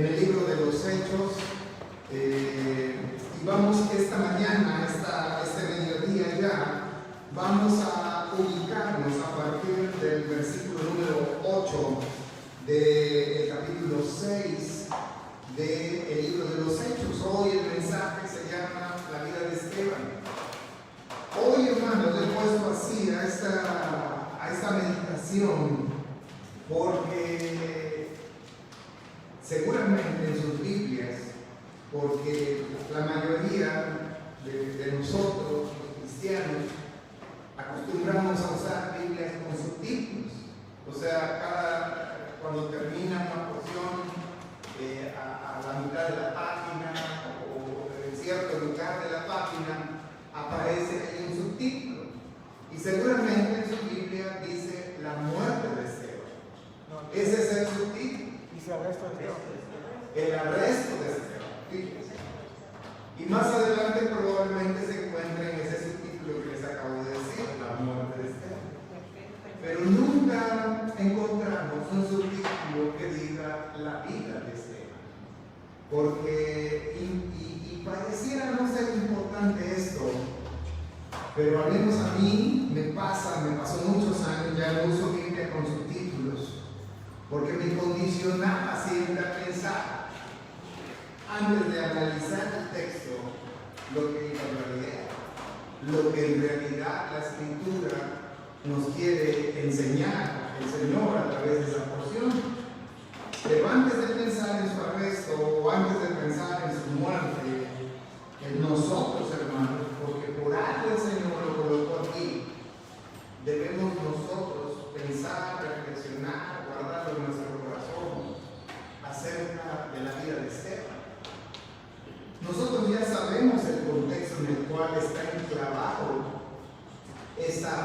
el libro de los Hechos, y vamos esta mañana, este mediodía ya, vamos a ubicarnos a partir del versículo número 8 del capítulo 6 del libro de los Hechos. Hoy el mensaje se llama La vida de Esteban. Hoy, hermanos, he puesto así a esta meditación porque seguramente en sus Biblias, porque la mayoría de nosotros, los cristianos, acostumbramos a usar Biblias con subtítulos. O sea, cuando termina una porción a la mitad de la página o en cierto lugar de la página, aparece ahí un subtítulo. Y seguramente en su Biblia dice la muerte de Esteban. Ese es el subtítulo. Dice arresto de Esteban. El arresto de Esteban. Fíjense. Y más adelante probablemente se encuentre en ese subtítulo que les acabo de decir, la muerte de Esteban. Pero nunca encontramos un subtítulo que diga la vida de Esteban. Porque, y pareciera no ser importante esto, pero al menos a mí me pasó muchos años, ya no uso Biblia con subtítulos, porque me condicionaba siempre a pensar, antes de analizar el texto, lo que en realidad la Escritura nos quiere enseñar el Señor a través de esa porción. Pero antes de pensar en su arresto o antes de pensar en su muerte, en nosotros, hermanos, porque por algo el Señor lo colocó aquí, debemos nosotros pensar, reflexionar, guardarlo en nuestro corazón acerca de la vida de Esteban. Nosotros ya sabemos el contexto en el cual está enclavado esa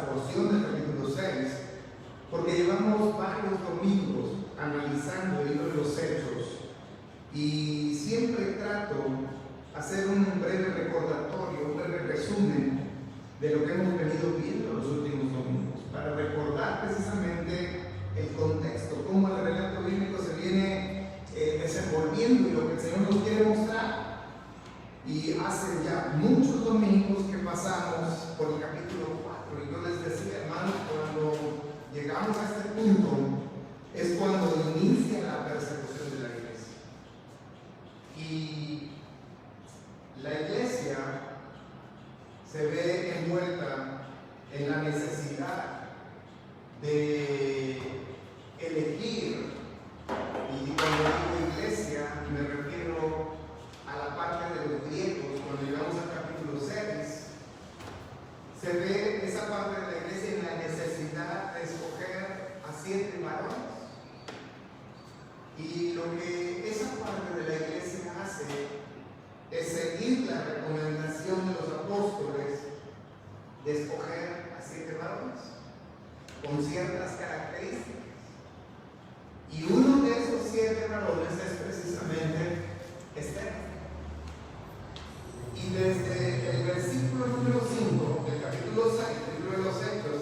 porción del capítulo 6, porque llevamos varios domingos analizando el libro de los Hechos y siempre trato de hacer un breve recordatorio, un breve resumen de lo que hemos venido viendo los últimos domingos, para recordar precisamente el contexto, cómo el relato bíblico se viene desenvolviendo y lo que el Señor nos quiere mostrar. Y hace ya muchos domingos que pasamos por el capítulo 4 y yo les decía, hermanos, cuando llegamos a este punto es cuando inicia la persecución de la iglesia. Y la iglesia se ve envuelta en la necesidad de elegir, y cuando digo iglesia me refiero a la parte de los griegos. Cuando llegamos al capítulo 6 se ve esa parte de la iglesia en la necesidad de escoger a 7 varones. Y lo que esa parte de la iglesia hace es seguir la recomendación de los apóstoles de escoger a 7 varones con ciertas características. Y uno de esos 7 varones es precisamente Esteban. Y desde el versículo número 5 del capítulo 6 del libro de los Hechos,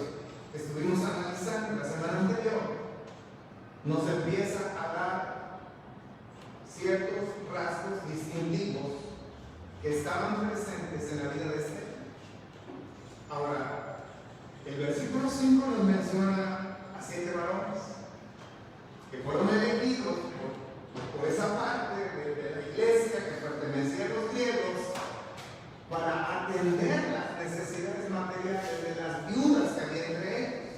que estuvimos analizando la semana anterior, nos empieza a dar ciertos rasgos distintivos que estaban presentes en la vida de Esteban. Ahora, el versículo 5 nos menciona a 7 varones que fueron elegidos por esa parte de la iglesia que pertenecía a los griegos para atender las necesidades materiales de las viudas que había entre ellos.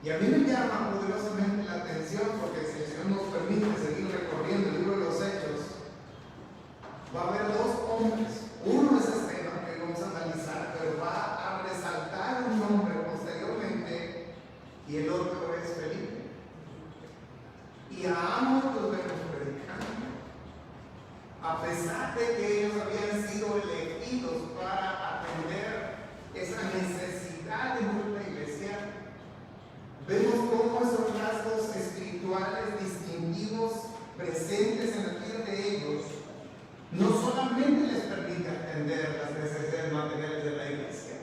Y a mí me llama poderosamente la atención, porque si el Señor nos permite seguir recorriendo el libro de los Hechos, va a haber 2 hombres. Uno es Esteban, que vamos a analizar, pero va a resaltar un nombre posteriormente, y el otro es Felipe. Y a ambos los vemos predicando, a pesar de que ellos habían sido elegidos para atender esa necesidad de nuestra iglesia. Vemos cómo esos rasgos espirituales distintivos presentes en la vida de ellos no solamente les permite atender las necesidades materiales de la iglesia,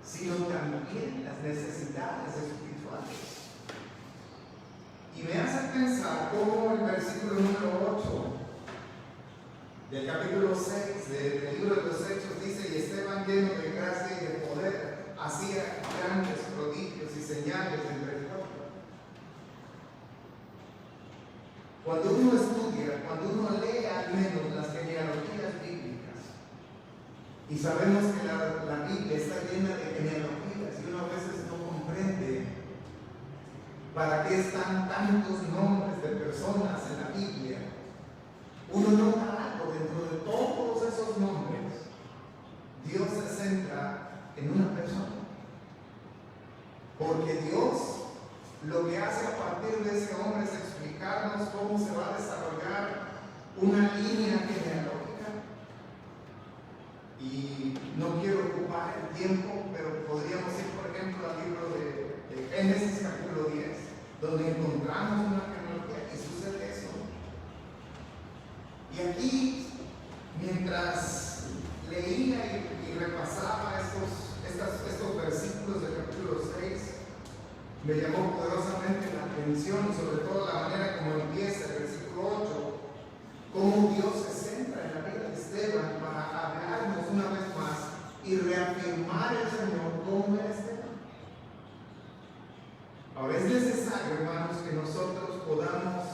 sino también las necesidades espirituales. Y me hace pensar cómo el versículo número 8 del capítulo 6 del libro de los Hechos dice: y Esteban, lleno de gracia y de poder, hacía grandes prodigios y señales entre el pueblo. Cuando uno estudia, cuando uno lee al menos las genealogías bíblicas, y sabemos que la Biblia está llena de genealogías y uno a veces no comprende para qué están tantos nombres de personas en la Biblia, uno nota algo dentro de todos esos nombres. Dios se centra en una persona, porque Dios lo que hace a partir de ese hombre es explicarnos cómo se va a desarrollar una línea genealógica. Y no quiero ocupar el tiempo, pero podríamos ir, por ejemplo, al libro de Génesis capítulo 10, donde encontramos una genealogía y sucede eso. Y aquí, mientras leía y repasaba estos versículos del capítulo 6, me llamó poderosamente la atención, sobre todo la manera como empieza el versículo 8, cómo Dios se centra en la vida de Esteban para hablarnos una vez más y reafirmar el Señor como era Esteban. Ahora es necesario, hermanos, que nosotros podamos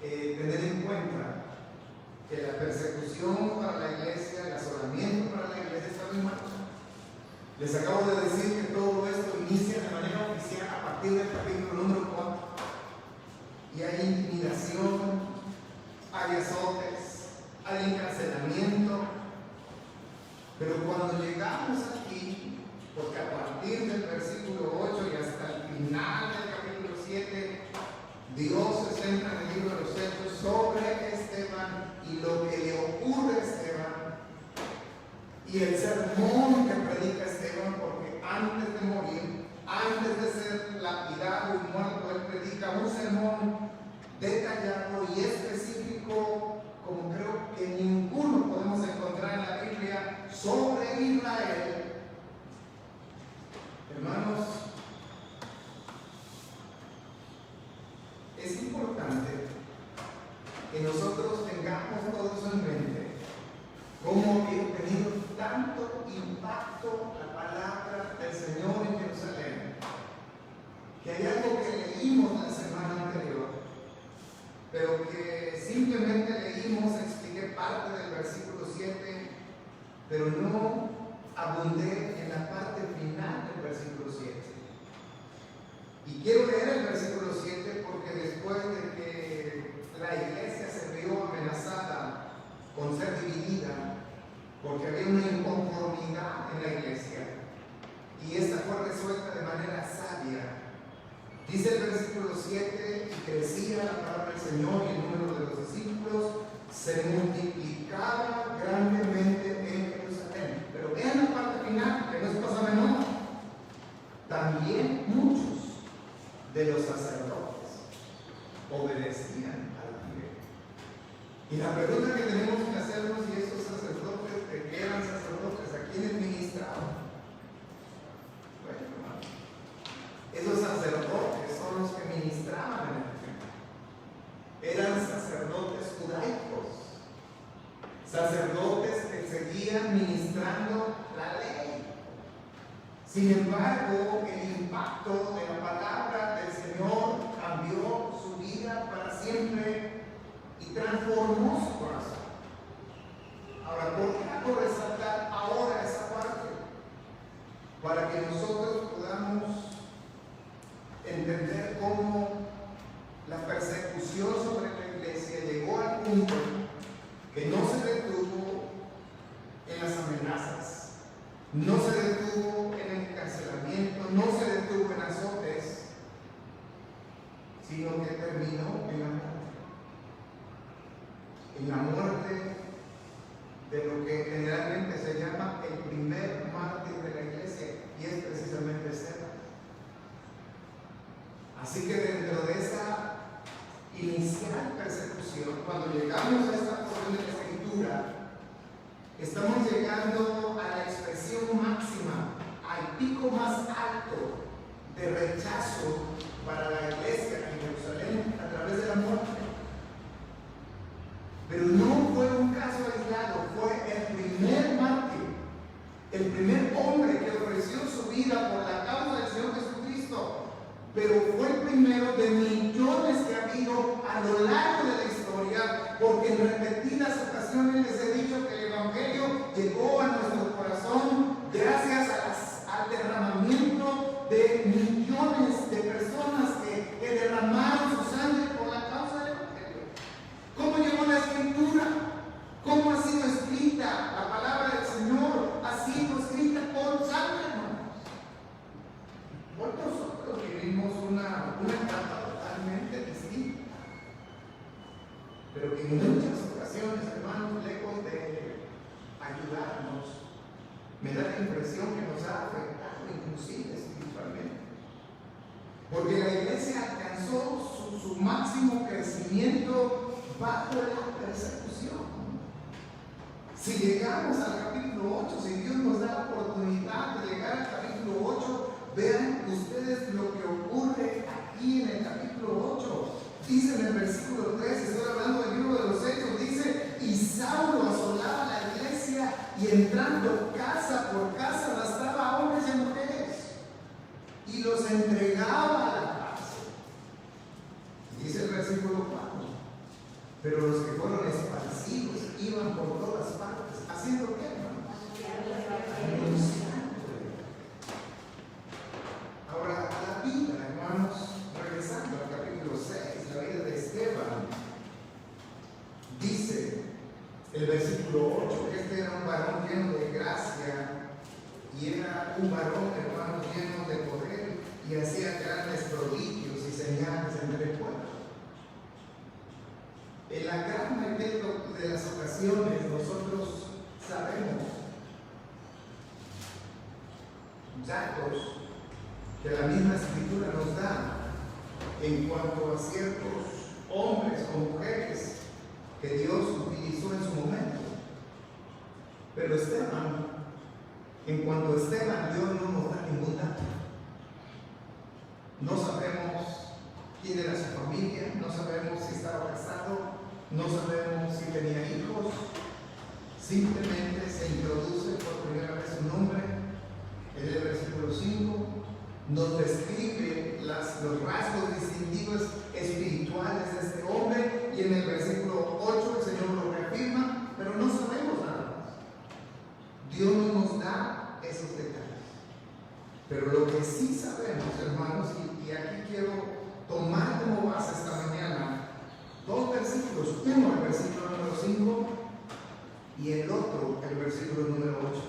tener en cuenta que la persecución para la iglesia, el asolamiento para la iglesia está en marcha. Les acabo de decir que todo esto inicia de manera oficial a partir del capítulo número 4. Y hay intimidación, hay azotes, hay encarcelamiento. Pero cuando llegamos aquí, porque a partir del versículo 8 y hasta el final del capítulo 7, Dios se centra en el libro de los Hechos sobre Esteban y lo que le ocurre a Esteban y el sermón que predica Esteban, porque antes de morir, antes de ser lapidado y muerto, él predica un sermón detallado y específico, como creo que ninguno podemos encontrar en la Biblia, sobre Israel. Hermanos, es importante que nosotros tengamos todo eso en mente, cómo ha tenido tanto impacto la palabra del Señor en Jerusalén, que hay algo que leímos la semana anterior, pero que simplemente leímos, expliqué parte del versículo 7, pero no abundé en la parte final del versículo 7. Y quiero leer el versículo 7 porque después de que la iglesia se vio amenazada con ser dividida, porque había una inconformidad en la iglesia, y esta fue resuelta de manera sabia. Dice el versículo 7: y crecía la palabra del Señor y el número de los discípulos se multiplicaba grandemente en Jerusalén. Pero vean la parte final, que no es cosa menor. También muchos de los sacerdotes obedecían a la ley. Y la pregunta que tenemos que hacernos: ¿y esos sacerdotes de qué eran sacerdotes? ¿A quiénes ministraban? Bueno, hermano, esos sacerdotes son los que ministraban en el templo. Eran sacerdotes judaicos, sacerdotes que seguían ministrando la ley. Sin embargo, el impacto de la palabra del Señor cambió su vida para siempre y transformó su corazón. Ahora, ¿por qué hago resaltar ahora esa parte? Para que nosotros podamos entender cómo la persecución sobre la iglesia llegó al punto que no se detuvo en las amenazas, no se detuvo en el encarcelamiento, no se detuvo en azotes, sino que terminó en la muerte de lo que generalmente se llama el primer mártir de la iglesia, y es precisamente Esteban. Así que dentro de esa inicial persecución, cuando llegamos a esta porción de la Escritura, estamos llegando a la expresión máxima, al pico más alto de rechazo para la iglesia en Jerusalén ocasiones les he dicho que el Evangelio llegó a nuestro corazón gracias al derramamiento de millones de personas que derramaron su sangre por la causa del Evangelio. ¿Cómo llegó la Escritura? ¿Cómo ha sido escrita? La palabra del Señor ha sido escrita por sangre, hermanos. Hoy nosotros vivimos una etapa totalmente distinta, pero que en muchas ocasiones, hermanos, lejos de ayudarnos, me da la impresión que nos ha afectado inclusive espiritualmente. Porque la iglesia alcanzó su máximo crecimiento bajo la persecución. Si llegamos al capítulo 8, si Dios nos da la oportunidad de llegar al capítulo 8, vean ustedes lo que ocurre aquí en el capítulo 8. Dice en el versículo 3, estoy hablando del libro de los Hechos, dice: y Saulo asolaba la iglesia y entrando casa por casa arrastraba a hombres y mujeres y los entregaba a la cárcel. Dice el versículo 4, pero los que fueron esparcidos iban por todas partes, ¿haciendo qué, hermanos? Anunciando. Ahora, la vida, hermanos, regresando al capítulo 6, la vida de Esteban, dice el versículo 8 que este era un varón lleno de gracia y era un varón, hermanos, lleno de poder y hacía grandes prodigios y señales entre el pueblo. En la gran mayoría de las ocasiones nosotros sabemos datos que la misma Escritura nos da en cuanto a ciertos hombres o mujeres que Dios utilizó en su momento. Pero Esteban, en cuanto a Esteban, Dios no nos da ningún dato. No sabemos quién era su familia, no sabemos si estaba casado, no sabemos si tenía hijos. Simplemente se introduce por primera vez su nombre. En el versículo 5 nos describe los rasgos distintivos espirituales de este hombre, y en el versículo 8 el Señor lo reafirma, pero no sabemos nada más. Dios no nos da esos detalles. Pero lo que sí sabemos, hermanos, y aquí quiero tomar como base esta mañana dos versículos, uno el versículo número 5 y el otro el versículo número 8,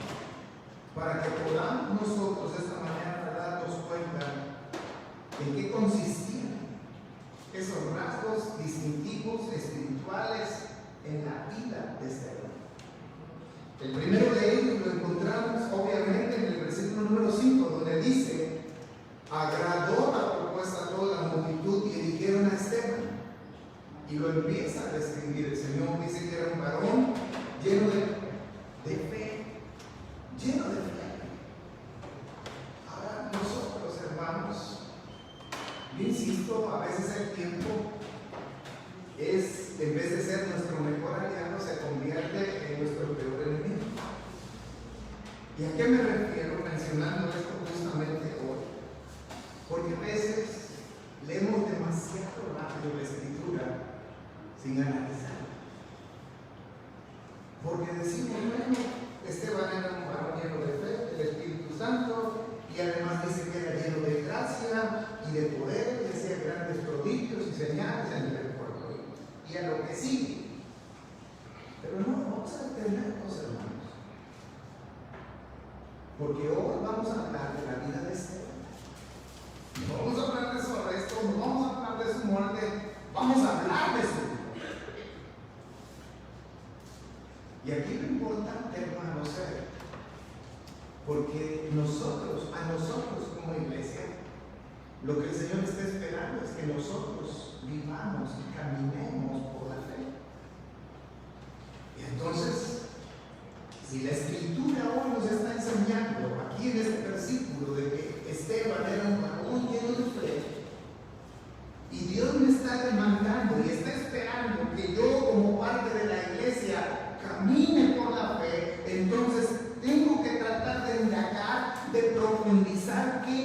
para que podamos nosotros esta mañana darnos cuenta en qué consistían esos rasgos distintivos espirituales en la vida de este hombre. El primero de ellos lo encontramos obviamente en el versículo número 5, donde dice: agradó la propuesta a toda la multitud y eligieron a Esteban. Y lo empieza a describir. El Señor dice que era un varón lleno de fe, lleno de fe. Ahora nosotros, hermanos, yo insisto, a veces el tiempo es, en vez de ser nuestro mejor aliado, se convierte en nuestro peor enemigo. ¿Y a qué me refiero mencionando esto justamente hoy? Porque a veces leemos demasiado rápido la Escritura sin analizar. Porque decimos, bueno, Esteban era un varón lleno de fe, del Espíritu Santo, y además dice que era lleno de gracia y de poder, y hacía grandes prodigios y señales entre el pueblo. Y a lo que sigue. Pero no vamos a detenernos, hermanos. Porque hoy vamos a hablar de la vida de Esteban. No vamos a hablar de su arresto, no vamos a hablar de su muerte, vamos a hablar de su vida. Y aquí lo importante, hermanos, es porque a nosotros como iglesia, lo que el Señor está esperando es que nosotros vivamos y caminemos por la fe. Y entonces, si la Escritura hoy nos está enseñando aquí en este versículo de que Esteban era un varón lleno de fe, y Dios me está demandando y está esperando que yo, como parte de la iglesia, camine por la fe, entonces tengo que tratar de indagar, de profundizar qué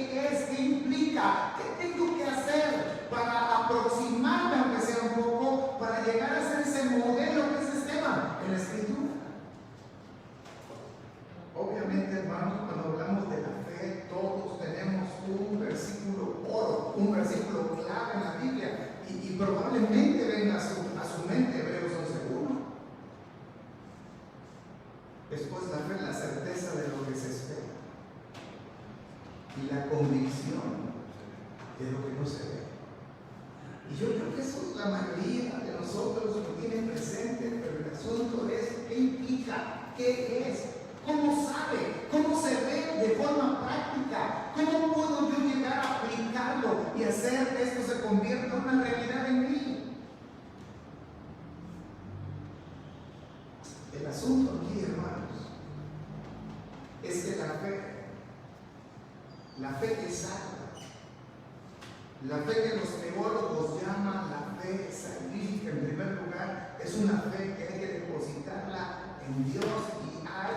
implica, qué tengo que hacer para aproximarme, aunque sea un poco, para llegar a ser ese modelo que es Esteban. En la ¿Qué es? ¿Cómo sabe? ¿Cómo se ve de forma práctica? ¿Cómo puedo yo llegar a aplicarlo y hacer que esto se convierta en una realidad en mí? El asunto aquí, hermanos, es que la fe que salva, la fe que los teólogos llaman la fe salvífica, en primer lugar, es una fe que hay que depositarla en Dios y hay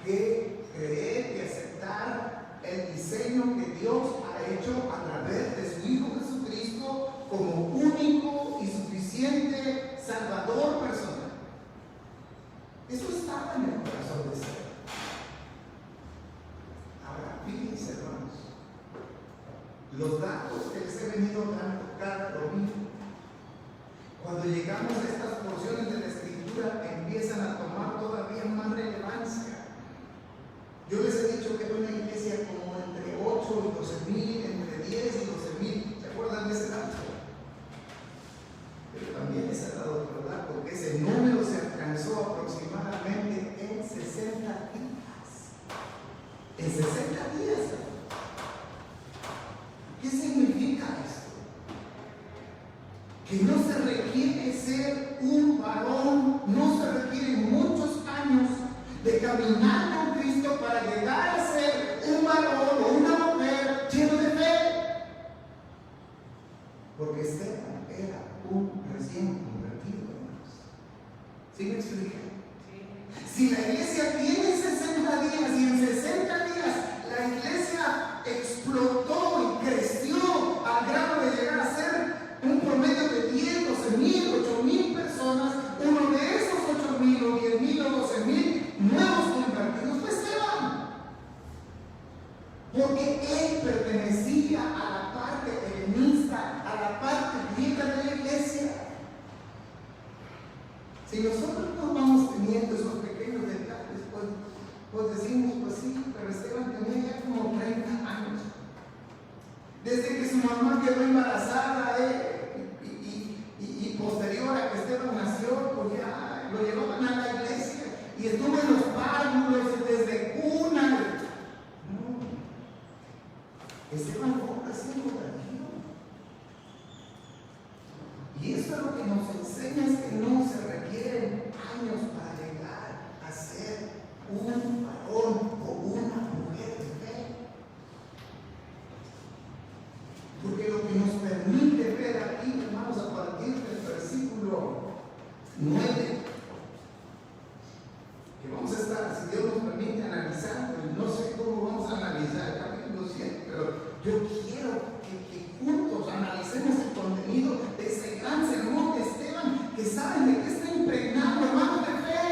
que creer y aceptar el diseño que Dios ha hecho a través de su Hijo Jesucristo como único y suficiente Salvador personal. Eso estaba en el corazón de Esteban. Ahora, fíjense, hermanos, los datos que les he venido dando cada domingo, cuando llegamos a estas porciones de la Escritura, empiezan a tomar todavía más relevancia. Yo les he dicho que era una iglesia como entre 8 y 12 mil, entre 10 y 12 mil. ¿Se acuerdan de ese dato? Pero también les he dado otro dato, que ese número se alcanzó aproximadamente en 60 días. En 60 días. ¿Qué significa esto? Que no se requiere ser un varón, no se requieren muchos años de caminar con Cristo para llegar a ser un varón o una mujer lleno de fe. Porque Esteban era un recién convertido, hermanos. ¿Sí me expliqué? Si la iglesia tiene 60 días y en 60 días la iglesia explotó y creció al grado de llegar a ser un promedio de 10, 12 mil, 8 mil personas, uno de esos 8 mil o 10 mil o 12 mil nuevos convertidos fue Esteban. Porque él pertenecía a la parte helenista, a la parte griega de la iglesia. Si nosotros no vamos teniendo esos pequeños detalles, pues decimos, pues sí, pero Esteban tenía ya como 30 años. Desde que su mamá quedó embarazada y posterior a que Esteban nació, pues ya lo llevaban a la iglesia y estuvo en los párvulos desde cuna. No. Esteban fue recién convertido. Y eso es lo que nos enseña, es que no se requieren años para llegar a ser un varón o una mujer de fe. Porque lo que nos permite ver aquí, hermanos, a partir del versículo 9, que vamos a estar, si Dios nos permite, analizando, y no sé cómo vamos a analizar el capítulo 7, pero yo quiero que juntos analicemos el contenido de ese gran sermón de Esteban, que saben de qué está impregnado, hermanos de fe.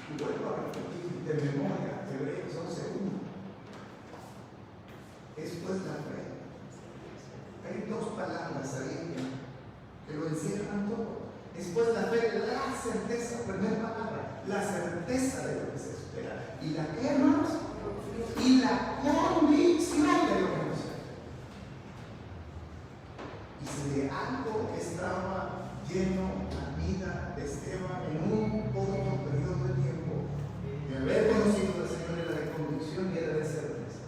Y vuelvo a repetir de memoria, Hebreos 11:1. Es pues la fe. Hay dos palabras ahí que lo encierran todo. Es pues la fe, la certeza, primera palabra, la certeza de lo que se espera. ¿Y la qué, hermanos? Y la convicción de lo que no se espera. Y si de algo estaba lleno la vida de Esteban en un corto periodo de tiempo, de haber conocido al Señor, era de convicción y era de certeza.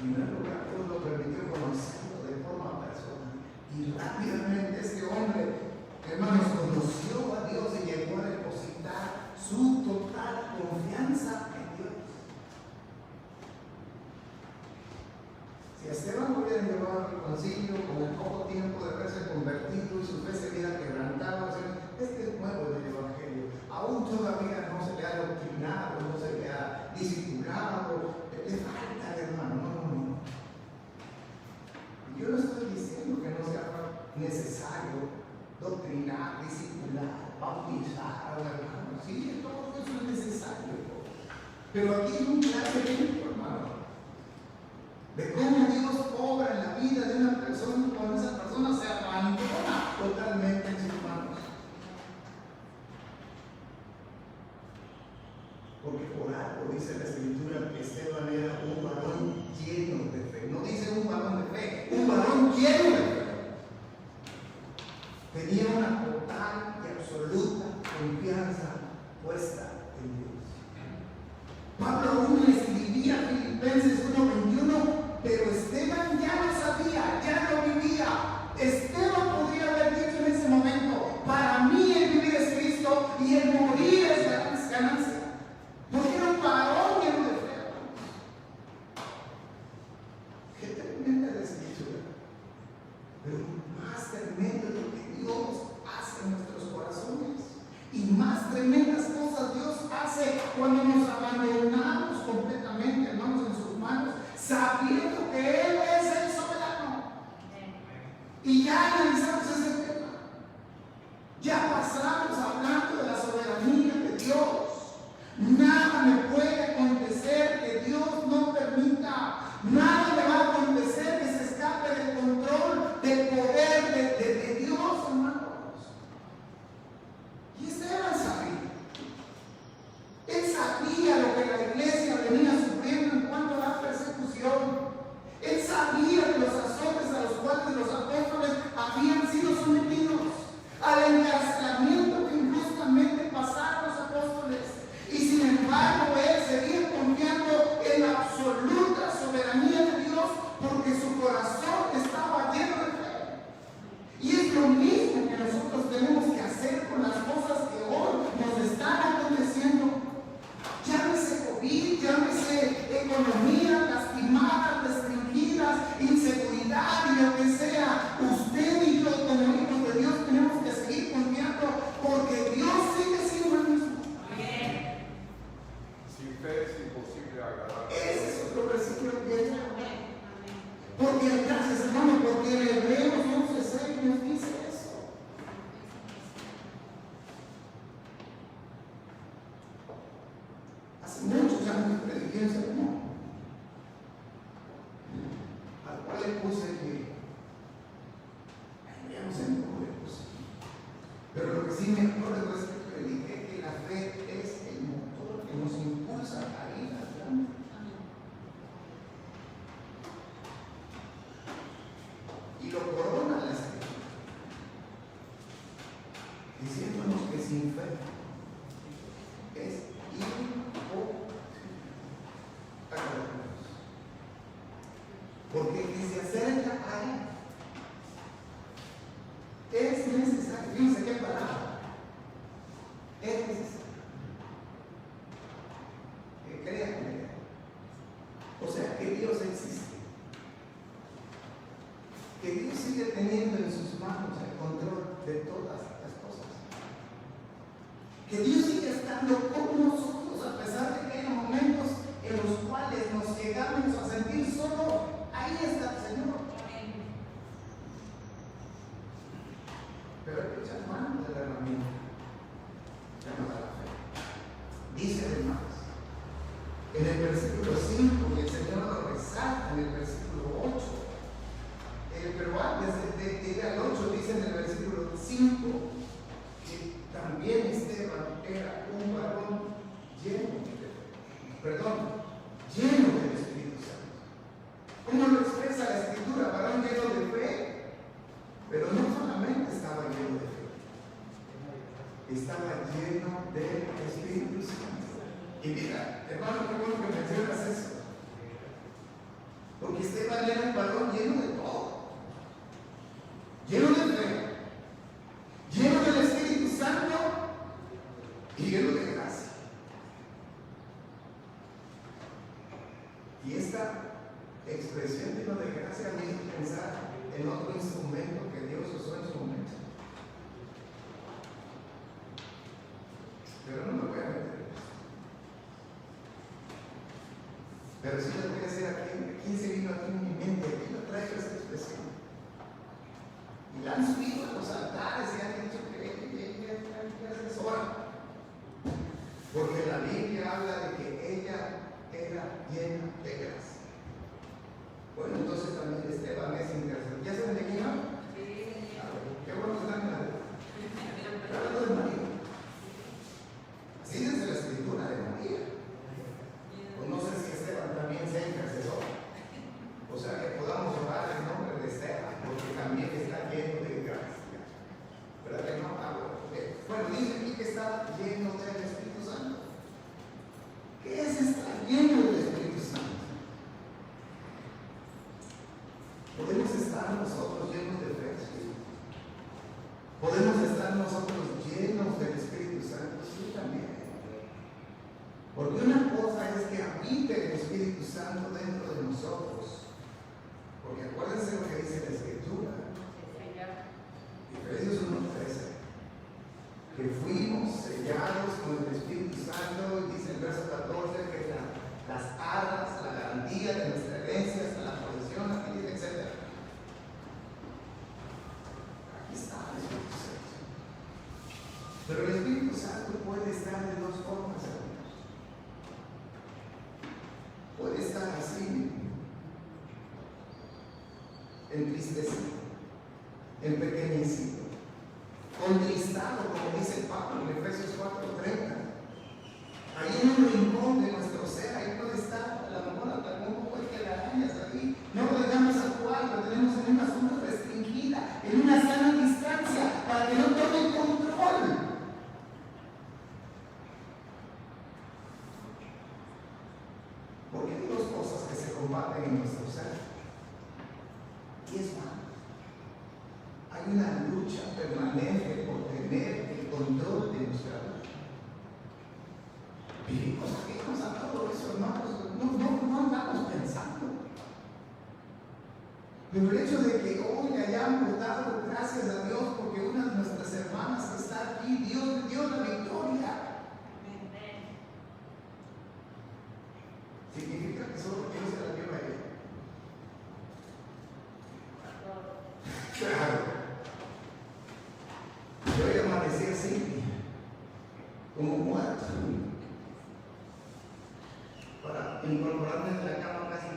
En primer lugar, Dios lo permitió conocerlo de forma personal. Y rápidamente este hombre, hermanos, conoció a Dios y llegó a depositar su total confianza en Dios. Si a Esteban lo hubieran llevado al concilio con el poco tiempo de haberse convertido y su fe se hubiera quebrantado, este es nuevo del Evangelio, aún todavía no se le ha doctrinado, no se le ha discipulado, le falta, hermano. Yo no estoy diciendo que no sea necesario doctrinar, discipular, bautizar a un hermano. Sí, todo eso es necesario. Pero aquí hay un claro ejemplo, hermano, de cómo Dios obra en la vida de una persona cuando esa persona se abandona totalmente en sus manos. Porque por algo dice la Escritura que Esteban era un varón lleno de fe. No dice un varón de fe, un varón lleno de fe. puesta en Dios. Pablo aún le escribía a Filipenses 1:21, pero Esteban ya lo sabía, ya lo vivía. Esteban podría haber dicho en ese momento: para mí el vivir es Cristo y el morir es ganancia. Porque era un varón lleno de fe. Qué tremenda la escritura. Pero más tremendo es lo que Dios hace en nuestros corazones. Y más tremendas cosas Dios hace cuando nos abandonamos completamente, hermanos, en sus manos, sabiendo que Él es el soberano. Y ya analizamos ese tema. Ya pasamos hablando de la soberanía de Dios. Nada me puede acontecer que Dios no permita. Nada me va a acontecer que se escape del control, del poder de Dios, hermanos. Y Esteban sabía. Él sabía lo que la iglesia venía sufriendo en cuanto a la persecución. Él sabía que los azotes a los cuales los apóstoles habían sido sometidos, al encarcelamiento que injustamente pasaron los apóstoles. Y sin embargo, él seguía confiando en la absoluta soberanía de Dios, porque su corazón estaba lleno de fe. Y es lo mismo que nosotros tenemos que hacer con las cosas que hoy nos están aconteciendo. Llámese COVID, llámese economía, lastimadas, restringidas, inseguridad y lo que sea. Usted y yo, como hijos de Dios, tenemos que seguir confiando, porque Dios sigue siendo el mismo. Sin fe es imposible agradar. Ese es otro versículo que es. Porque, gracias hermano, porque en Hebreos 11:6 nos dice eso. Hace muchos años prediqué ese sermón, al cual le puse que, ya no sé ni cómo le puse, pero lo que sí me acuerdo es que prediqué que la fe es el motor que nos impulsa a ir adelante. Y lo corona la escritura, diciéndonos que sin fe es imposible agradar a Dios. Porque el que se acerca a Él es necesario. Fíjense qué palabra. Es necesario que crea en Él. O sea, que Dios existe. Que Dios sigue teniendo en sus manos el control de todas las cosas. Que Dios sigue estando con nosotros a pesar de que hay momentos en los cuales nos llegamos a sentir solo. Ahí está el Señor. Pero hay que echar mano de la herramienta llamada la fe. Dice además en el versículo 5, y el Señor lo resalta en el versículo 8. Pero antes de ir al 8, dice en el versículo 5 que también Esteban era un varón lleno del Espíritu Santo. ¿Cómo lo expresa la Escritura? Varón lleno de fe, pero no solamente estaba lleno de fe, estaba lleno del Espíritu Santo. Y mira, hermano, qué bueno que mencionas eso, porque Esteban era un varón lleno de todo. Lleno de fe, lleno del Espíritu Santo y lleno de gracia. Y esta expresión lleno de gracia me hizo pensar en otro instrumento que Dios usó en su momento. Pero no me voy a meter en esto. Pero sí les voy a decir a quién se vino aquí en mi mente, quién lo trajo esta expresión. Y la han subido a los altares y han dicho que ella es hora. Porque la Biblia habla de que ella era llena de gracia. Bueno, entonces también Esteban es intercesor. ¿Ya saben de quién habla? Sí. Qué bueno que están hablando de María. Así dice la Escritura de María. Pues no sé si Esteban también se intercesor. Podemos estar nosotros llenos de fe, sí. Podemos estar nosotros llenos del Espíritu Santo, sí, también. Porque una cosa es que habite el Espíritu Santo dentro de nosotros. Porque acuérdense lo que dice la Escritura. Efesios 1:13. Que fuimos sellados con el Espíritu Santo, y dice el verso 14 que las arras, la garantía de nuestra herencia hasta la posesión, etc. Aquí está el Espíritu Santo. Pero el Espíritu Santo puede estar de dos formas, hermanos. Puede estar así, entristecido, empequeñecido, contristado, como dice Pablo en Efesios 4:30. Ahí en un rincón de nuestro ser, ahí puede estar, a lo mejor hasta un poco de telarañas ahí. No lo dejamos actuar, lo tenemos en una zona restringida, en una sana distancia, para que no tome control. Porque hay dos cosas que se combaten en nuestro ser. Y es malo. Hay una lucha permanente por tener el control de nuestra vida. Vivimos aquí consagrado eso, hermanos. No andamos pensando. Pero el hecho de que hoy hayamos dado gracias a Dios porque una de nuestras hermanas está aquí, Dios le dio la victoria. Significa que solo Dios se la dio a ella. Claro. Yo hoy amanecí así, como muerto, para incorporarme en la cama casi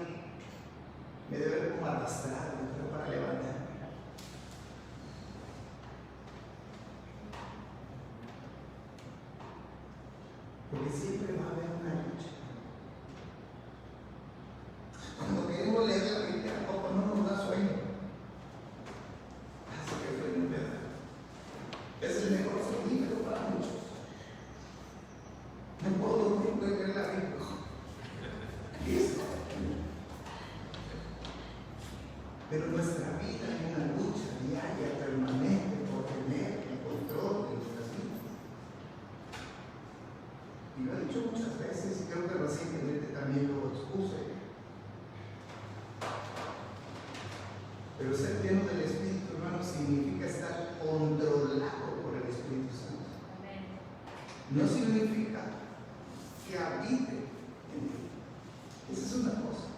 me debe como arrastrar, pero para levantarme. Porque siempre va a haber una lucha. Cuando queremos leer la Biblia, tampoco no nos da sueño. Así que sueño me da. Es el mejor somnífero para muchos. No puedo dormir, puedo leer la Biblia. Listo. Pero nuestra vida es una lucha diaria, permanente, por tener el control de nuestras vidas. Y lo he dicho muchas veces, y creo que recientemente también lo expuse. Pero ser lleno del Espíritu, hermano, significa estar controlado por el Espíritu Santo. No significa que habite en ti. Esa es una cosa.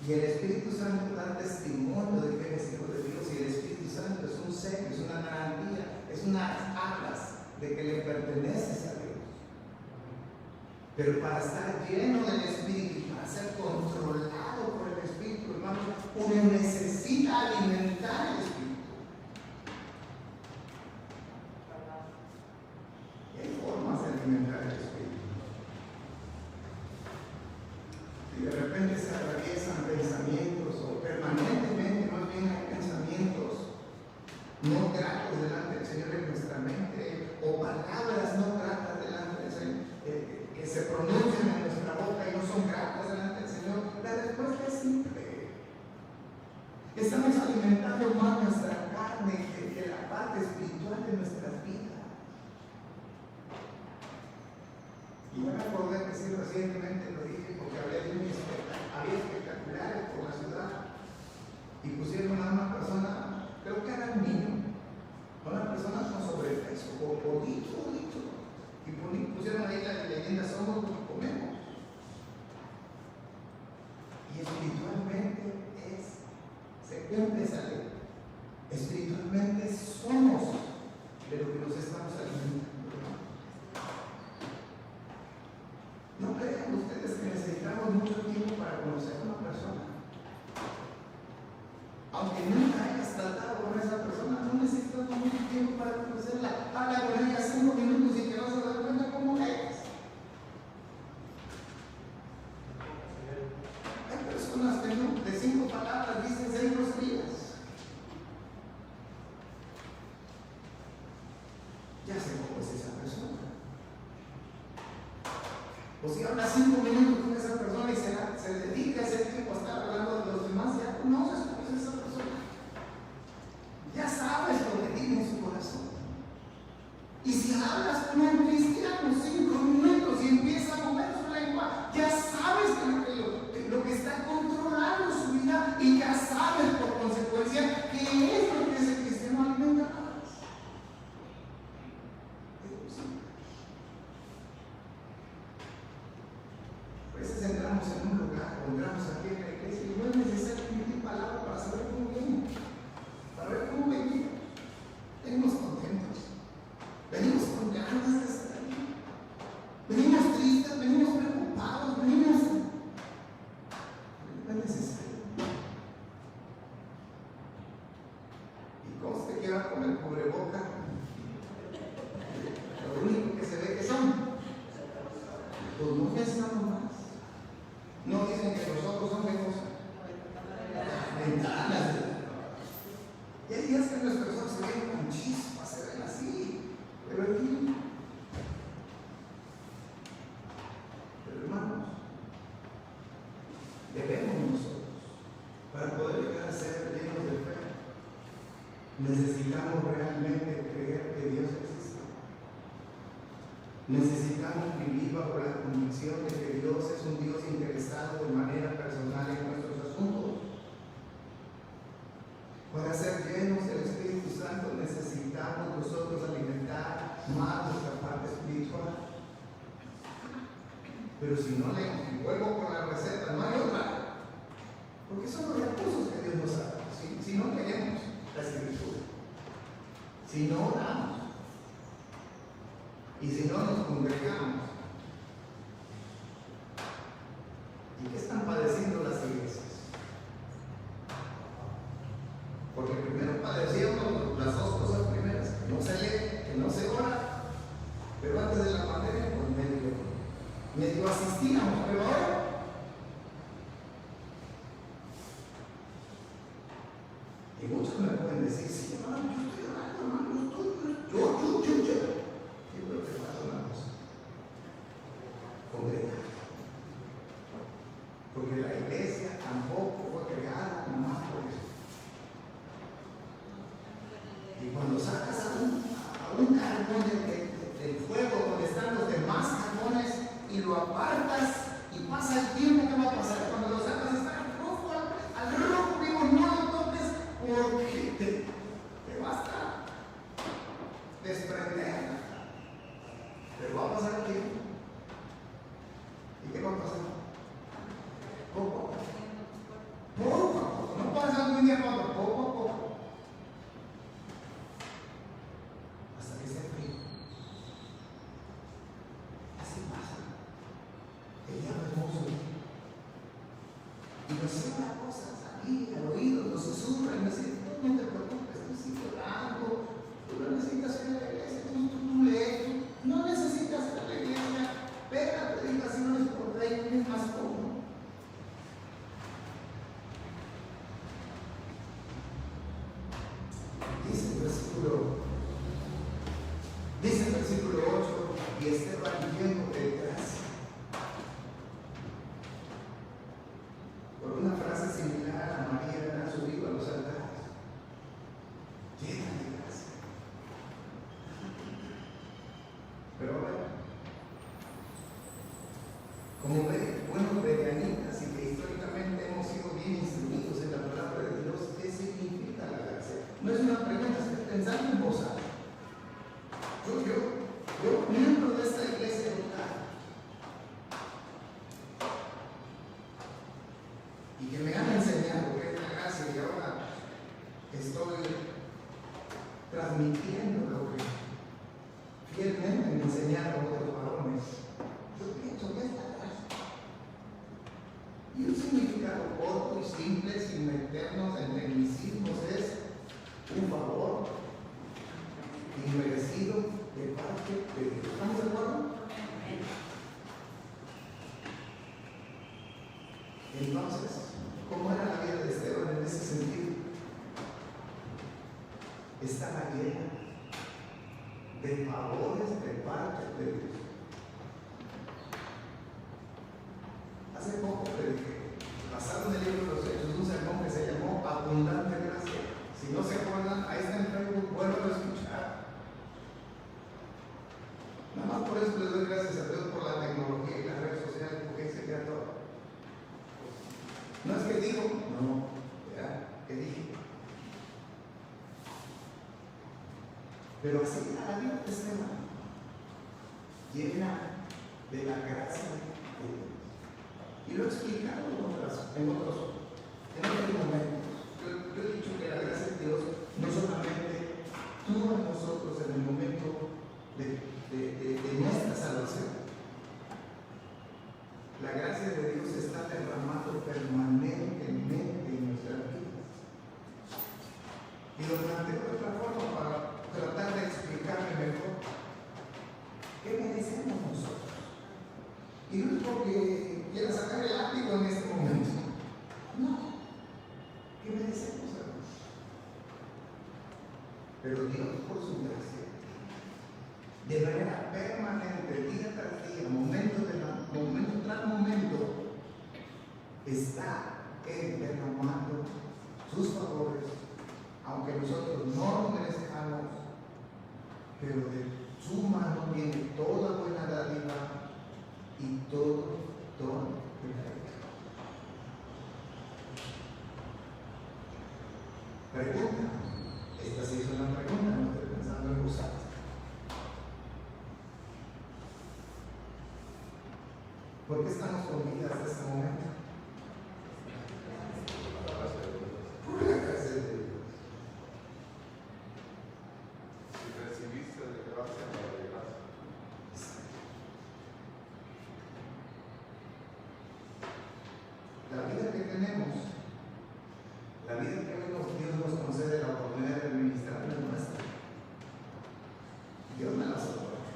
Y el Espíritu Santo da testimonio de que eres hijo de Dios. Y el Espíritu Santo es un sello, es una garantía, es unas alas de que le perteneces a Dios. Pero para estar lleno del Espíritu y para ser controlado por el Espíritu, hermano, uno necesita alimentar el Espíritu. Y hay formas de alimentar el Espíritu. Y de repente se atraviesan pensamientos, o permanentemente más bien hay pensamientos no gratos delante del Señor en nuestra mente, o palabras no gratas delante del Señor, que se pronuncian en nuestra boca y no son gratas delante del Señor. La respuesta es simple. Estamos alimentando más nuestra carne que la parte espiritual de nuestras vidas. Y yo me acordé que sí, recientemente lo dije porque hablé de había espectaculares por la ciudad y pusieron a una persona, creo que era un niño, a una persona con sobrepeso, gordito, y pusieron ahí la leyenda: somos lo que comemos. Y espiritualmente se cumple esa ley. Espiritualmente somos de lo que nos estamos alimentando. No crean ustedes que necesitamos mucho tiempo para conocer a una persona. Aunque nunca hayas tratado con esa persona, no necesitas mucho tiempo para conocerla. Habla con ella 5 minutos y te vas a dar cuenta cómo es. Hay personas que no, de 5 palabras dicen 6 groserías. Ya sé cómo es esa persona. O si habla 5 minutos con esa persona y se dedica ese tiempo a estar hablando de los demás, ya conoces cómo es necesidad y ya sabes por consecuencia qué es lo que ese cristiano alimenta. A veces entramos en un lugar, o entramos aquí en la iglesia y no es necesario emitir palabra para saber cómo venimos, para ver cómo venimos. Venimos contentos, venimos con ganas de estar aquí, venimos tristes, venimos preocupados, venimos. No es necesario. Y conste que va con el cubreboca. Lo único que se ve que son, pues no pensamos más. No dicen que los ojos son ventanas. Y hay días que nuestros ojos se ven con chispas, se ven así. Pero aquí, hermanos, debemos nosotros, para poder llegar a ser llenos de fe, necesitamos realmente creer que Dios existe. Necesitamos vivir bajo la convicción de que Dios es un Dios interesado de manera personal en nuestros asuntos. Para ser llenos del Espíritu Santo necesitamos nosotros alimentar más nuestra parte espiritual. Pero si no leemos, y vuelvo con la receta, no hay otra. Porque son los recursos que Dios nos da. Si no leemos la Escritura, si no oramos, y si no nos congregamos, ¿y qué están padeciendo las iglesias? Porque primero padecíamos las dos cosas primeras, que no se lee, que no se ora, pero antes de la pandemia, pues medio asistíamos, pero ahora y muchos me pueden decir, sí, hermano, yo estoy orando, hermano, yo creo que falta una cosa: congregar. Porque la iglesia tampoco fue creada nomás por eso. Y cuando sacas a un carbón del fuego donde están los demás carbones y lo apartas y pasa el tiempo, ¿qué va a pasar? Cuando lo sacas está rojo, al rojo vivo, no lo toques porque te basta desprender. Pero va a pasar el tiempo. ¿Y qué va a pasar? Poco a poco. No pasa de un día para otro, poco a poco. Hasta que se fríe. Así pasa. El diablo es hermoso. Y nos dice una cosa aquí al oído, nos susurra y nos dice: no te preocupes, tú sigues orando, tú no necesitas ir a la iglesia, tú lees, no necesitas ir a la iglesia, pega predicaciones por ahí, es más cómodo. Dice el versículo 8: y Esteban lleno de gracia. Por una frase similar a María ha subido a los altares, llena de gracia. Pero bueno, como buenos verianitas y que históricamente hemos sido bien instruidos en la palabra de Dios, ¿qué significa la gracia? No es una pregunta, es pensando en vos. Yo, miembro de esta iglesia local, y que me han enseñado que es la gracia, y ahora estoy transmitiendo lo que fielmente me enseñaron otros varones. Yo pienso que es la gracia. Y un significado corto y simple, sin meternos en tecnicismos, es un favor inmerecido de parte de Dios. ¿Estamos de acuerdo? Entonces, ¿cómo era la vida de Esteban en ese sentido? Estaba llena de favores de parte de Dios. Hace poco prediqué, basado en el libro de los Hechos, un sermón que se llamó Abundante Gracia. Si no se acuerdan, ahí está en Facebook, vuelvan a escuchar. Nada más por eso les doy gracias a Dios por la tecnología y las redes sociales, porque ahí se queda todo. No es que diga sido? No. ¿Verdad? ¿Qué dije? Pero así la vida de Esteban, llena de la gracia de Dios. Y lo he explicado en otros momentos. Yo he dicho que la gracia de Dios no solamente tuvo en nosotros en el momento de nuestra salvación. La gracia de Dios está derramando permanentemente en nuestras vidas. Y lo planteo de otra forma para tratar de explicarme mejor. ¿Qué merecemos nosotros? Y no es porque quiera sacar el látigo en este momento. No. ¿Qué merecemos, hermanos? Pero Dios, por su gracia, de manera permanente, día tras día, momento tras momento, está Él derramando sus favores, aunque nosotros no lo merezcamos, pero de su mano viene toda buena dádiva y todo don de caridad. Pregunta. Esta sí es una pregunta, no estoy pensando en usar. ¿Por qué estamos con vida hasta este momento? Por la gracia de Dios. Si recibiste de gracia, no de gracia. La vida que tenemos, la vida que Dios nos concede la oportunidad de administrar es nuestra. Dios me la soporta.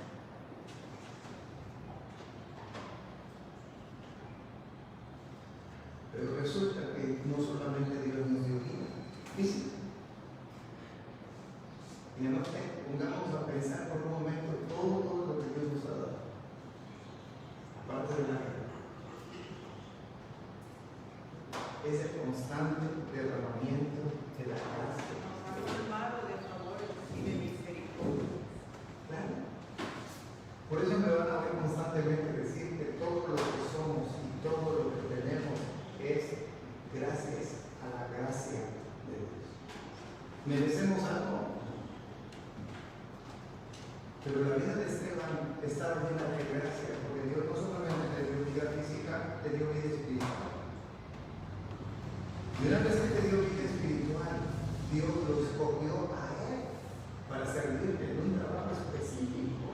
Pero resulta que no solamente Dios nos dio vida física. Y no pongamos a pensar por un momento todo lo que Dios nos ha dado. Aparte de la vida. Es el constante derramamiento de la gracia. Colmado de favores y de misericordia. Claro. Por eso me van a oír constantemente decir que todo lo que somos y todo lo que tenemos es gracias a la gracia de Dios. ¿Merecemos algo? Pero la vida de Esteban estaba llena de gracia, porque Dios no solamente le dio vida física, le dio vida espiritual. Y una vez que te dio vida espiritual, Dios lo escogió a él para servirle en un trabajo específico.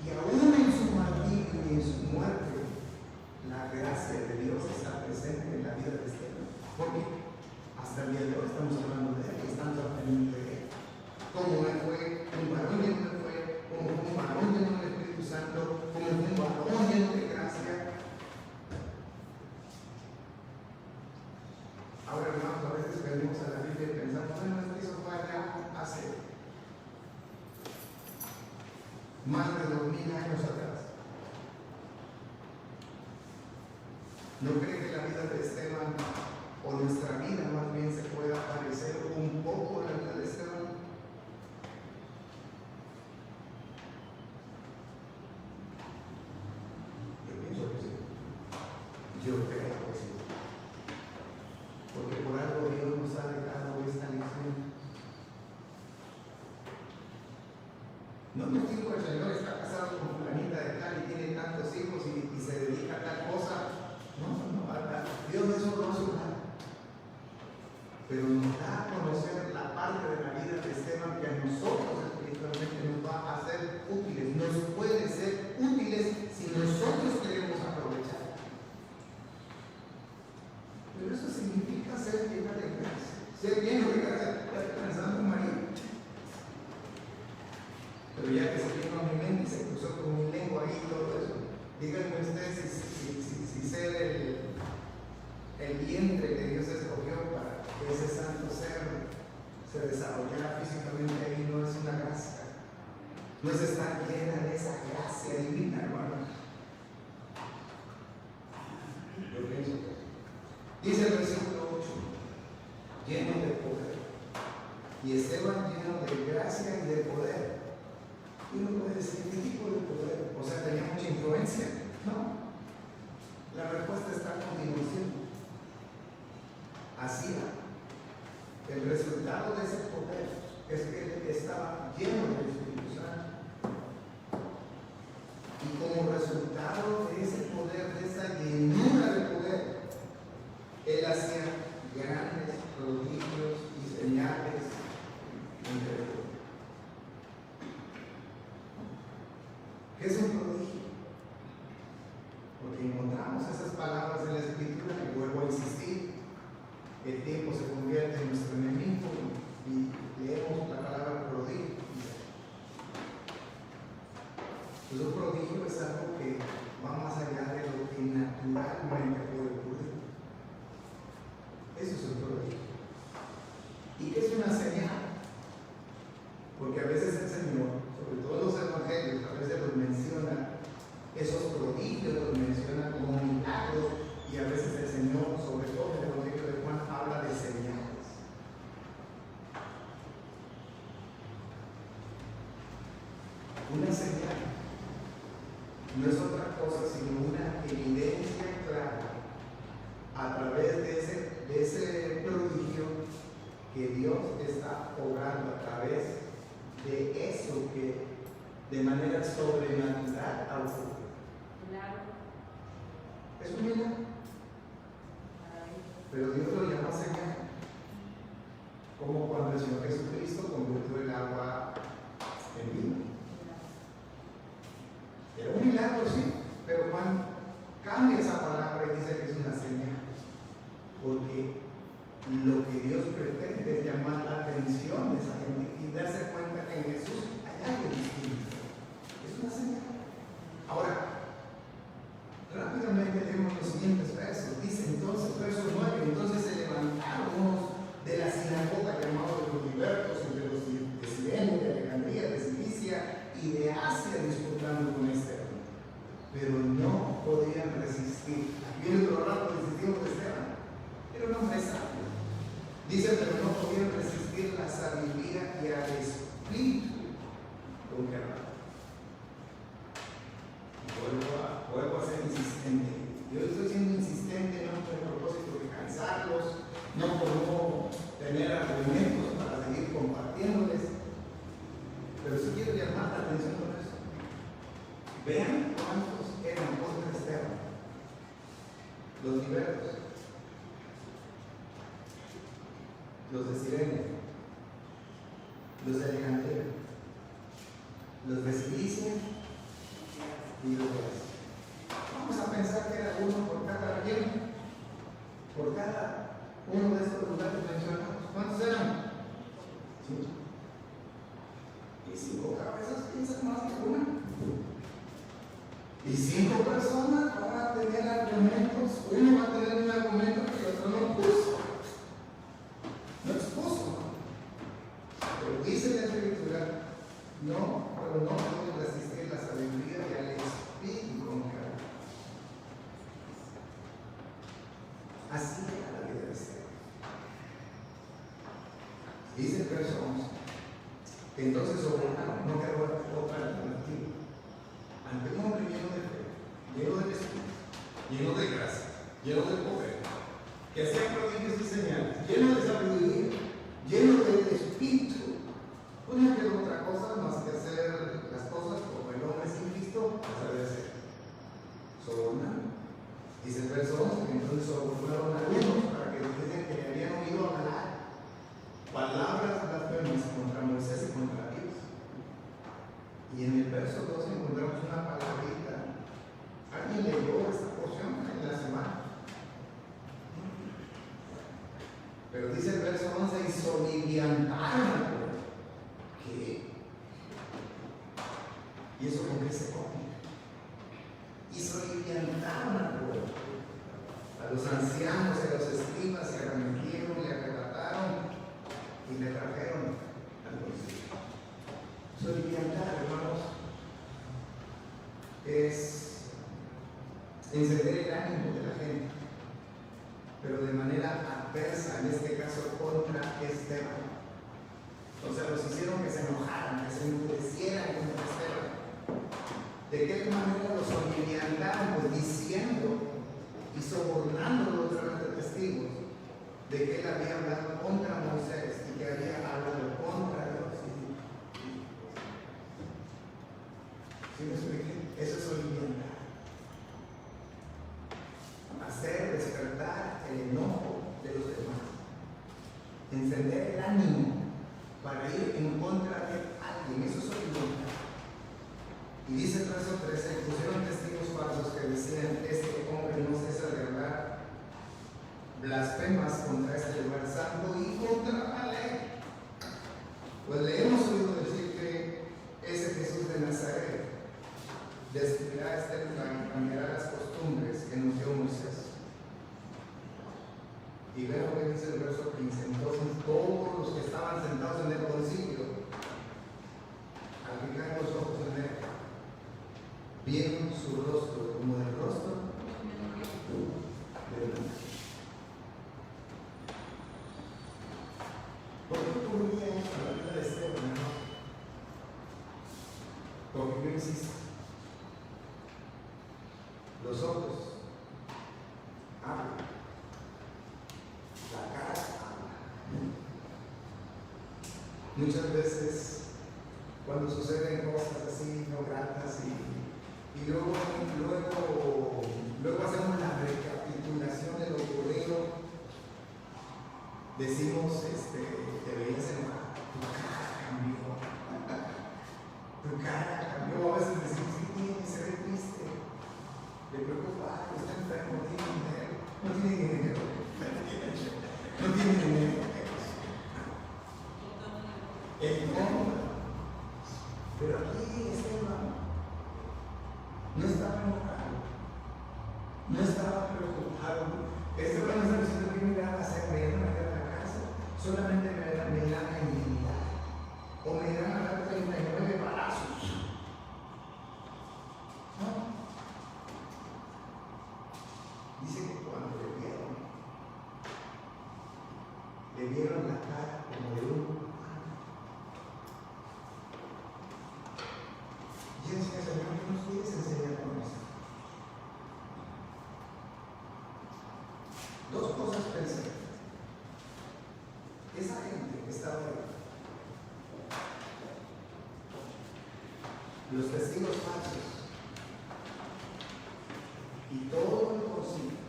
Y aún en su martirio y en su muerte, la gracia de Dios está presente en la vida de Esteban. Porque hasta el día de hoy estamos hablando de él, estamos aprendiendo de él. Como él fue un varón lleno de fuego, como un varón lleno del Espíritu Santo, como un varón lleno de gracia. Ahora, hermanos, a veces venimos a la Biblia y pensamos, bueno, eso fue allá hace más de 2000 años atrás. ¿No cree que la vida de Esteban, o nuestra vida más bien, se pueda parecer un poco a la vida de Esteban? Yo pienso que sí. Yo creo que sí. Porque por algo Dios nos ha dejado esta lección. No nos dijo el Señor está casado con fulanita de tal y tiene tantos hijos y se dedica a tal cosa. No, Dios eso no hace nada. Pero nos da a conocer la parte de la vida de Esteban que a nosotros espiritualmente nos va a hacer útiles. Nos puede ser útiles si nosotros queremos aprovechar. Pero eso significa ser lleno de gracia. Ser lleno de gracia. Estoy pensando en María. Pero ya que se vino a mi mente y se cruzó con mi lengua ahí y todo eso, díganme ustedes si ser el vientre que Dios escogió para que ese santo ser se desarrollara físicamente ahí no es una gracia. No es estar llena de esa gracia divina, hermano. Yo pienso que dice el versículo 8, lleno de poder. Y Esteban lleno de gracia y de poder. Y uno puede decir, ¿qué tipo de poder? O sea, tenía mucha influencia. No. La respuesta está a continuación. hacía. El resultado de ese poder es que él estaba lleno del Espíritu Santo. Y como resultado de ese poder, de esa llenura de poder, él hacía grandes prodigios y señales entre otros. ¿Qué es un prodigio? Porque encontramos esas palabras en la Escritura y vuelvo a insistir. El tiempo se convierte en nuestro enemigo y leemos la palabra prodigio. Pues un prodigio es algo que va más allá de lo que naturalmente puede ocurrir. Eso es un prodigio. ¿Y qué es una señal? Porque a veces el Señor, sobre todo en los evangelios, a veces los menciona, esos prodigios los menciona como milagros, y a veces el Señor, sobre todo en el evangelio de Juan, habla de señales. Una señal no es otra cosa sino una evidencia clara a través de ese prodigio que Dios está obrando a través de eso que de manera sobrenatural ha ocurrido. Es un milagro. Pero Dios lo llama señal. Como cuando el Señor Jesucristo convirtió el agua en vino. Era un milagro, sí, pero Juan cambia esa palabra y dice que es una señal. Porque lo que Dios pretende es llamar la atención de esa gente y darse cuenta que en Jesús hay algo distinto. Es una señal. Ahora, rápidamente leemos los siguientes versos. Dice entonces, verso 9, entonces se levantaron unos de la sinagoga llamados de los libertos, entre los de Cirene, de Alejandría, de Cilicia y de Asia, disputando con Esteban. Pero no podían resistir. Aquí viene otro rato desistiendo de Esteban. Era un hombre sabio. Dice, pero no podían resistir la sabiduría y al espíritu con que hablaba. Vuelvo a ser insistente. Yo estoy siendo insistente no por el propósito de cansarlos, no por no tener argumentos para seguir compartiéndoles, pero sí quiero llamar la atención con eso. Vean cuántos eran contra Esteban. Los libertos, los de Cirene, los de Alejandría, los de Cilicia y los de Asia. Vamos a pensar que era uno por cada región, por cada uno de estos lugares mencionados. ¿Cuántos eran? 5. Y 5 cabezas piensan más que una. Y 5 personas van a tener argumentos. Uno va a tener un argumento que el otro no puso. No expuso. Pero dice la Escritura, pero no pueden resistir la sabiduría y al espíritu con que habla. Así era la vida de Esteban. Dice el verso 11 que entonces sobornaron, no quedó otra alternativa. Ante un hombre lleno de fe, lleno del espíritu, lleno de gracia, lleno de poder, que hacía prodigios y señales, lleno de sabiduría, lleno del espíritu, no quedó otra cosa más que hacer las cosas como el hombre sin Cristo sabe hacer. Sobornaron. Dice el verso 11 que entonces sobornaron a algunos para que dijesen que le habían oído hablar palabras blasfemas contra Moisés y contra Dios. Y en el verso 12 encontramos una palabrita. ¿Alguien leyó esta porción en la semana? Pero dice el verso 11 y soliviantaron al pueblo. ¿Qué? ¿Y eso con qué se come? Y soliviantaron al pueblo. A los ancianos y a los escribas se arremetieron, le arrebataron y le trajeron al concilio. Soliviantar, hermanos, es encender el ánimo de la gente, pero de manera adversa, en este caso contra Esteban. O sea, los hicieron que se enojaran, que se enfurecieran contra Esteban. ¿De qué manera los soliviantaron? Pues diciendo y sobornándolo a través de testigos de que él había hablado contra Moisés y que había hablado contra Dios. ¿Sí me expliqué? Eso es orientar. Hacer despertar el enojo de los demás. Encender el ánimo para ir en contra de alguien. Eso es orientar. Y dice el verso 13, pusieron testigos falsos que decían, este hombre no cesa de hablar blasfemas contra este lugar santo y contra la ley. Pues le hemos oído decir que ese Jesús de Nazaret destruirá este lugar y cambiará las costumbres que nos dio Moisés. Y vean lo que dice el verso 15. Entonces todos los que estaban sentados en el concilio, al fijar los ojos en él, vieron su rostro como el rostro de una. ¿Por qué ocurría esto en la vida de Esteban? Porque yo insisto, los ojos hablan, la cara habla. Muchas veces, cuando suceden cosas así no gratas y luego hacemos la recapitulación de lo ocurrido, decimos, te veías enojado, tu cara cambió, a veces decimos, ¿qué tiene? Se ve triste, le preocupa, está enfermo, no tiene dinero, no tiene dinero. El tono. Pero aquí Esteban no estaba enojado, no estaba preocupado. Esteban no estaba diciendo que me iba a hacer, me iban a meter a la casa, solamente me irán a intimidar o me irán a dar 39 balazos. No. Dice que cuando le vieron la cara como de un humano. Y decía, Señor, ¿qué nos quieres enseñar con esto? Dos cosas pensé. Esa gente que estaba ahí, los testigos falsos y todo el concilio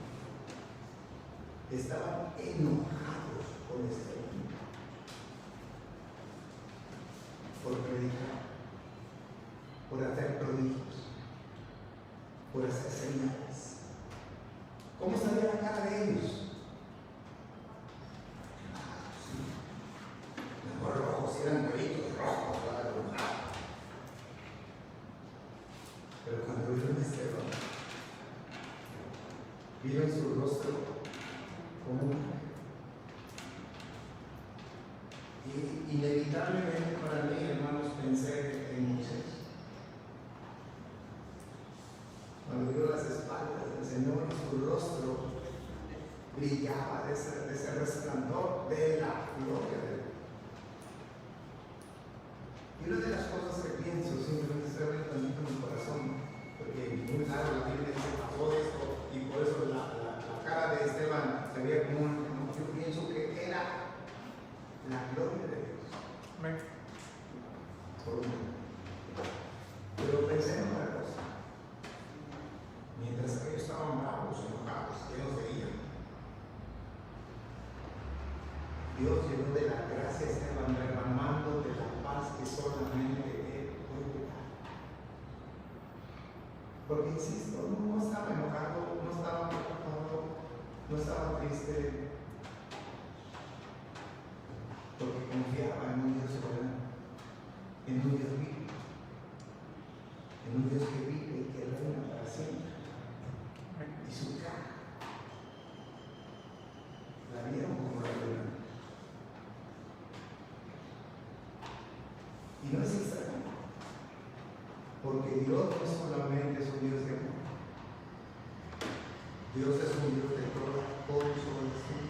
estaban enojados con este hombre por predicar, por hacer prodigios, por hacer señales. ¿Cómo salía la cara de ellos? Los rojos eran gritos rojos, claro. Pero cuando vieron a Esteban, vieron su rostro como un ángel. Y inevitablemente para mí, hermanos, pensé en Moisés. Cuando vio las espaldas del Señor, su rostro brillaba de ese resplandor de la gloria de Dios. Y una de las cosas que pienso, simplemente estoy abriendo también en mi corazón, porque muy claro la Biblia dice pasó esto, y por eso la cara de Esteban se veía como un ángel. Yo pienso que era la gloria de Dios. Por un momento. Pero pensé en otra cosa. Mientras ellos estaban bravos, enojados, que nos veían, Dios llenó de la gracia a Esteban, derramando de la paz que solamente Él puede dar. Porque insisto, no estaba enojado, no estaba preocupado, no estaba triste, porque confiaba en un Dios soberano, en un Dios vivo, en un Dios que vive y que reina para siempre. Y su cara la vieron como la reina. Y no es extraño, porque Dios no solamente es un Dios de amor, Dios es un Dios de toda consolación.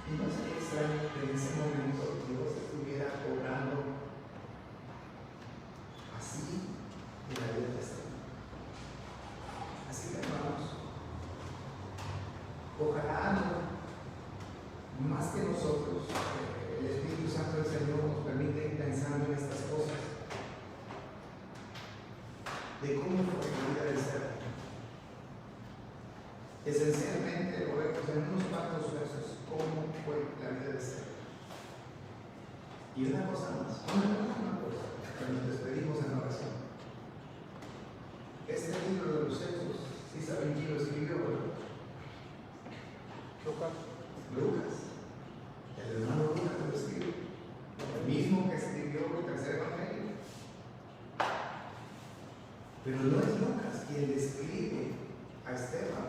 Y no sería extraño que en ese momento Dios estuviera obrando así en la vida de Esteban. Así que, hermanos, Ojalá no, más que nosotros, el Espíritu Santo del Señor nos permite ir pensando en estas cosas, de cómo fue la vida del ser. Esencialmente lo vemos en unos cuantos versos, cómo fue la vida del ser. Y una cosa más, una cosa, que nos despedimos en oración. Este libro de los Hechos, si saben quién lo escribió, ¿verdad? Lucas. El hermano Lucas lo escribe. El mismo que escribió el tercer evangelio. Pero no es Lucas quien describe a Esteban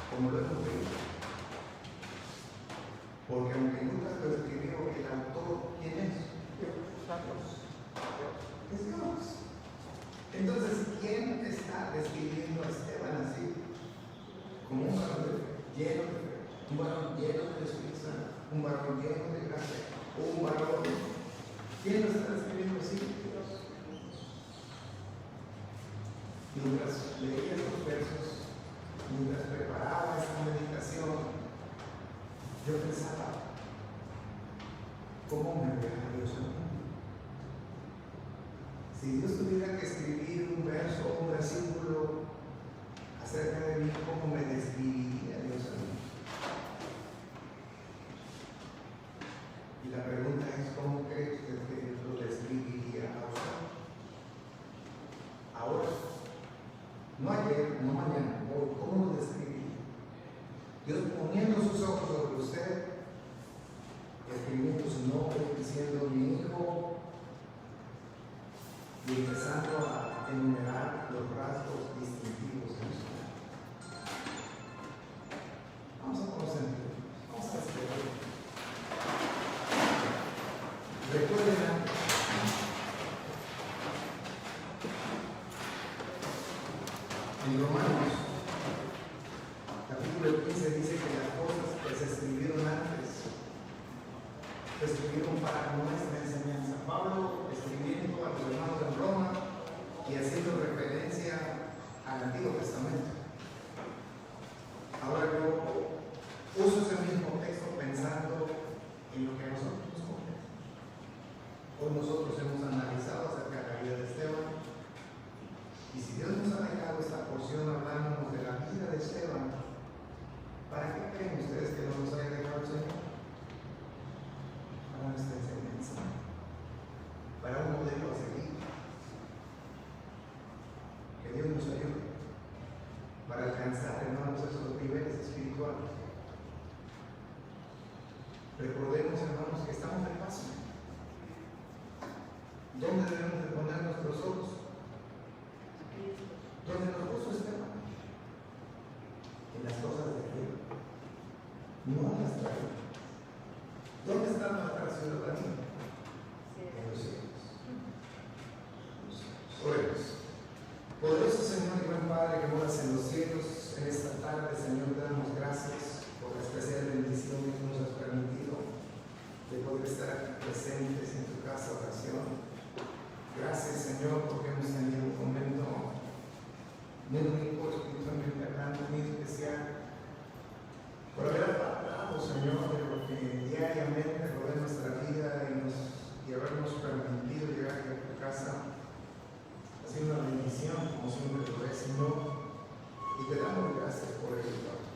como lo hemos leído. Porque aunque Lucas lo escribió, el autor, ¿quién es? Es Dios. Entonces, ¿quién está describiendo a Esteban así? Como un varón lleno de fe, un varón lleno del Espíritu Santo, un varón lleno de gracia, un varón. ¿Quién lo está describiendo así? Dios. Mientras leía estos versos, mientras preparaba esta meditación, yo pensaba, ¿cómo me verá Dios a mí? Si Dios tuviera que escribir un verso o un versículo acerca de mí, ¿cómo me describiría Dios a mí? Y la pregunta es, ¿cómo cree usted que Dios lo describiría a usted? Ahora, no ayer, no mañana, hoy, ¿cómo lo describiría? Dios poniendo sus ojos sobre usted, escribiendo su nombre, diciendo mi hijo, y empezando a enumerar los rasgos distintivos de usted. Vamos a concentrarnos, vamos a esperar. Recuerden antes. En Romanos, capítulo 15, dice que las cosas que se escribieron antes se escribieron para nuestra enseñanza. Pablo escribiendo a los hermanos en Roma y haciendo referencia al Antiguo Testamento. Ahora yo uso ese mismo texto pensando en lo que a nosotros nos compete. Hoy nosotros hemos analizado acerca de la vida de Esteban, y si Dios nos ha dejado esta porción hablándonos de la vida de Esteban, ¿para qué creen ustedes que no nos haya dejado el Señor? Para nuestra enseñanza, para un modelo a seguir. Que Dios nos ayude para alcanzar, hermanos, esos niveles espirituales. Recordemos, hermanos, que estamos de paso. ¿Dónde debemos de poner nuestros ojos? ¿Dónde nos puso Esteban? En las cosas de Dios, no en las traídas. ¿Dónde está nuestra ciudadanía? En los cielos. Oremos. Poderoso Señor y buen Padre que moras en los cielos, en esta tarde, Señor, te damos gracias por la especial bendición que nos has permitido de poder estar aquí presentes en tu casa de oración. Gracias, Señor, porque hemos tenido un momento muy rico, espiritualmente hablando, muy especial, por haber apartado, Señor, de lo que diariamente rodea nuestra vida y habernos permitido llegar a tu casa. Ha sido una bendición, como siempre lo es, Señor, y te damos gracias por ello, Padre.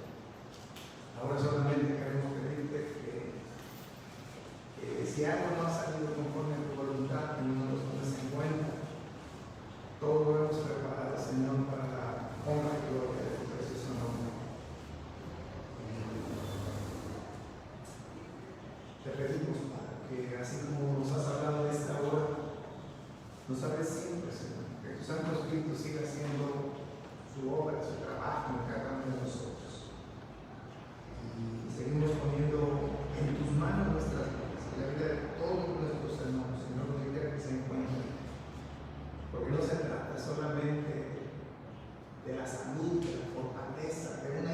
Ahora solamente queremos pedirte que si algo no ha salido conforme a tu voluntad, que no nos tomes en cuenta. Todo lo hemos preparado, Señor, para la honra y gloria de tu precioso nombre. Te pedimos, Padre, que así como nos has hablado de esta hora, nos hables siempre, Señor, que tu Santo Espíritu siga haciendo su obra, su trabajo en cada uno de nosotros. Y seguimos poniendo en tus manos nuestras vidas, y la vida de todos nuestros hermanos, Señor, donde quiera que se encuentren. Porque no se trata solamente de la salud, de la fortaleza de una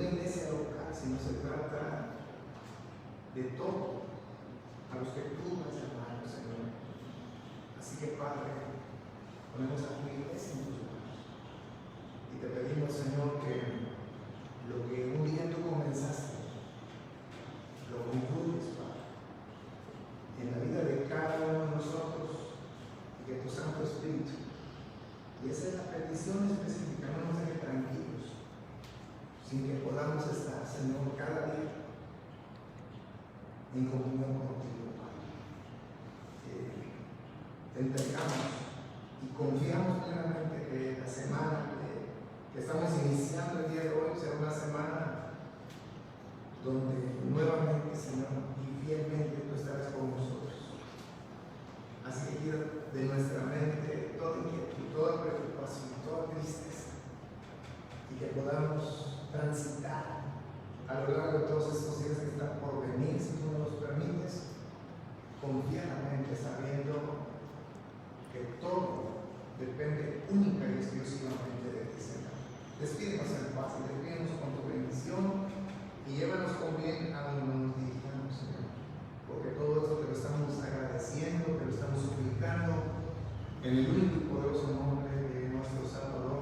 iglesia local, sino se trata de todo a los que tú has llamado, Señor. Así que, Padre, ponemos a tu iglesia en tus manos y te pedimos, Señor, que sin que podamos estar, Señor, cada día en comunión contigo, Padre. Te entregamos y confiamos plenamente que la semana que estamos iniciando el día de hoy será una semana donde nuevamente, Señor, y fielmente tú estarás con nosotros. Así que quiero de nuestra mente toda inquietud, toda preocupación, toda tristeza, y que podamos transitar a lo largo de todos estos días que están por venir, si tú nos los permites, confiadamente sabiendo que todo depende única y exclusivamente de ti, Señor. Despídenos en paz y despídenos con tu bendición y llévanos con bien a donde nos dirigamos, Señor. Porque todo esto te lo estamos agradeciendo, te lo estamos suplicando en el único y poderoso nombre de nuestro Salvador